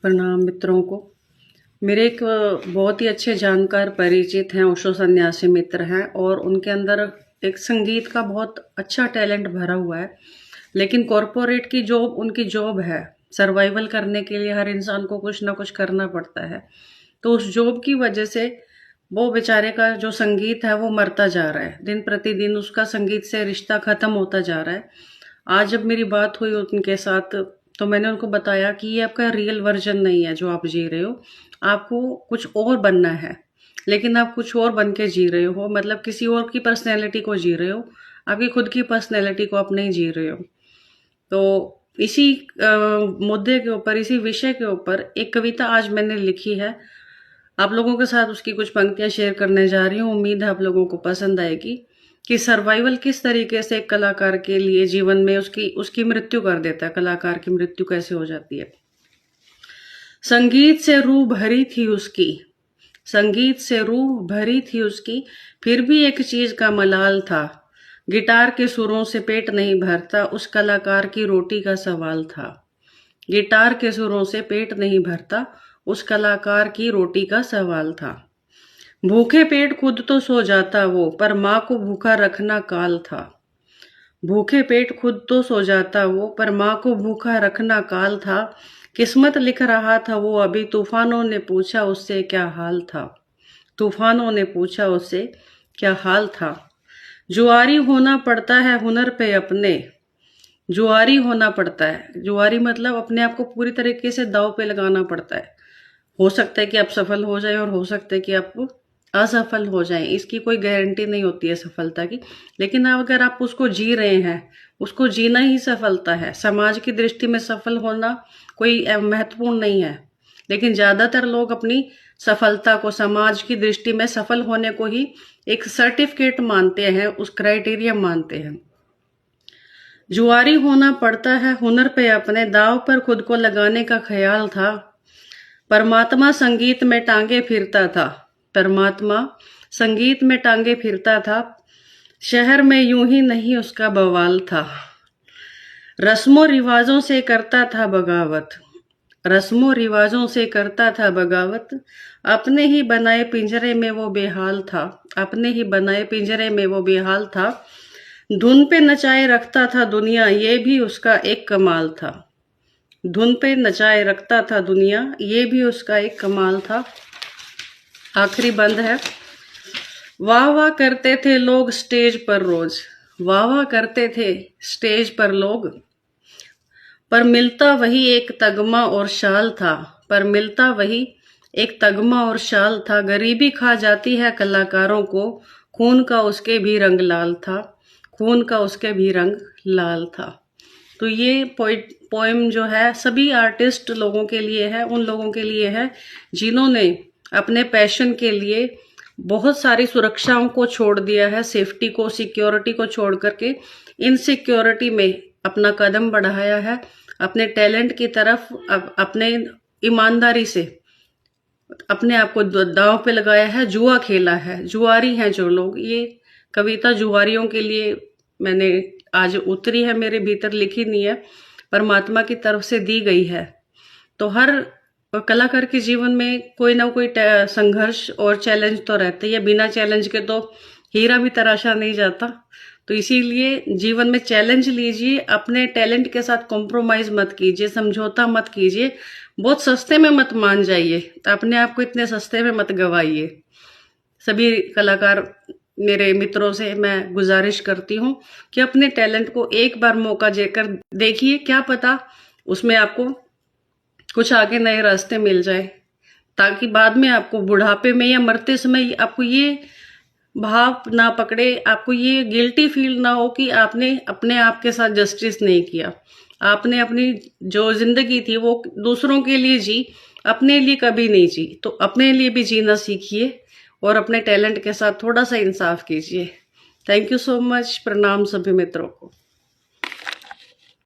प्रणाम मित्रों को। मेरे एक बहुत ही अच्छे जानकार परिचित हैं, ओशो सन्यासी मित्र हैं, और उनके अंदर एक संगीत का बहुत अच्छा टैलेंट भरा हुआ है। लेकिन कॉरपोरेट की जॉब उनकी जॉब है, सर्वाइवल करने के लिए हर इंसान को कुछ ना कुछ करना पड़ता है। तो उस जॉब की वजह से वो बेचारे का जो संगीत है वो मरता जा रहा है, दिन प्रतिदिन उसका संगीत से रिश्ता खत्म होता जा रहा है। आज जब मेरी बात हुई उनके साथ तो मैंने उनको बताया कि ये आपका रियल वर्जन नहीं है जो आप जी रहे हो, आपको कुछ और बनना है। लेकिन आप कुछ और बन के जी रहे हो, मतलब किसी और की पर्सनैलिटी को जी रहे हो, आपकी खुद की पर्सनैलिटी को आप नहीं जी रहे हो। तो इसी मुद्दे के ऊपर, इसी विषय के ऊपर एक कविता आज मैंने लिखी है। आप लोगों के साथ उसकी कुछ पंक्तियां शेयर करने जा रही हूँ। उम्मीद है आप लोगों को पसंद आएगी कि सर्वाइवल किस तरीके से एक कलाकार के लिए जीवन में उसकी मृत्यु कर देता है, कलाकार की मृत्यु कैसे हो जाती है। संगीत से रूह भरी थी उसकी, संगीत से रूह भरी थी उसकी, फिर भी एक चीज का मलाल था, गिटार के सुरों से पेट नहीं भरता, उस कलाकार की रोटी का सवाल था। गिटार के सुरों से पेट नहीं भरता, उस कलाकार की रोटी का सवाल था। भूखे पेट खुद तो सो जाता वो, पर माँ को भूखा रखना काल था। भूखे पेट खुद तो सो जाता वो, पर माँ को भूखा रखना काल था। किस्मत लिख रहा था वो अभी, तूफानों ने पूछा उससे क्या हाल था। तूफानों ने पूछा उससे क्या हाल था। जुआरी होना पड़ता है हुनर पे अपने, जुआरी होना पड़ता है। जुआरी मतलब अपने आप को पूरी तरीके से दांव पे लगाना पड़ता है। हो सकता है कि आप सफल हो जाए और हो सकता है कि आप असफल हो जाएं, इसकी कोई गारंटी नहीं होती है सफलता की। लेकिन अगर आप उसको जी रहे हैं, उसको जीना ही सफलता है। समाज की दृष्टि में सफल होना कोई महत्वपूर्ण नहीं है, लेकिन ज्यादातर लोग अपनी सफलता को समाज की दृष्टि में सफल होने को ही एक सर्टिफिकेट मानते हैं, उस क्राइटेरिया मानते हैं। जुआरी होना पड़ता है हुनर पे अपने, दाव पर खुद को लगाने का ख्याल था। परमात्मा संगीत में टांगे फिरता था, परमात्मा संगीत में टांगे फिरता था, शहर में यूं ही नहीं उसका बवाल था। रस्मों रिवाजों से करता था बगावत, रस्मों रिवाजों से करता था बगावत, अपने ही बनाए पिंजरे में वो बेहाल था, अपने ही बनाए पिंजरे में वो बेहाल था। धुन पे नचाए रखता था दुनिया, ये भी उसका एक कमाल था। धुन पे नचाए रखता था दुनिया, ये भी उसका एक कमाल था। आखिरी बंद है। वाह वाह करते थे लोग स्टेज पर रोज, वाह वाह करते थे स्टेज पर लोग, पर मिलता वही एक तगमा और शाल था, पर मिलता वही एक तगमा और शाल था। गरीबी खा जाती है कलाकारों को, खून का उसके भी रंग लाल था, खून का उसके भी रंग लाल था। तो ये पोएम जो है सभी आर्टिस्ट लोगों के लिए है, उन लोगों के लिए है जिन्होंने अपने पैशन के लिए बहुत सारी सुरक्षाओं को छोड़ दिया है, सेफ्टी को, सिक्योरिटी को छोड़ करके इनसिक्योरिटी में अपना कदम बढ़ाया है, अपने टैलेंट की तरफ अपने ईमानदारी से अपने आप को दांव पे लगाया है, जुआ खेला है। जुआरी हैं जो लोग, ये कविता जुआरियों के लिए मैंने आज उतरी है, मेरे भीतर लिखी नहीं है, परमात्मा की तरफ से दी गई है। तो हर कलाकार के जीवन में कोई ना कोई संघर्ष और चैलेंज तो रहते ही है, बिना चैलेंज के तो हीरा भी तराशा नहीं जाता। तो इसीलिए जीवन में चैलेंज लीजिए, अपने टैलेंट के साथ कॉम्प्रोमाइज मत कीजिए, समझौता मत कीजिए, बहुत सस्ते में मत मान जाइए, अपने आप को इतने सस्ते में मत गवाइए। सभी कलाकार मेरे मित्रों से मैं गुजारिश करती हूँ कि अपने टैलेंट को एक बार मौका देकर देखिए, क्या पता उसमें आपको कुछ आगे नए रास्ते मिल जाए, ताकि बाद में आपको बुढ़ापे में या मरते समय आपको ये भाव ना पकड़े, आपको ये गिल्टी फील ना हो कि आपने अपने आप के साथ जस्टिस नहीं किया। आपने अपनी जो जिंदगी थी वो दूसरों के लिए जी, अपने लिए कभी नहीं जी। तो अपने लिए भी जीना सीखिए और अपने टैलेंट के साथ थोड़ा सा इंसाफ कीजिए। Thank you so much. प्रणाम सभी मित्रों को।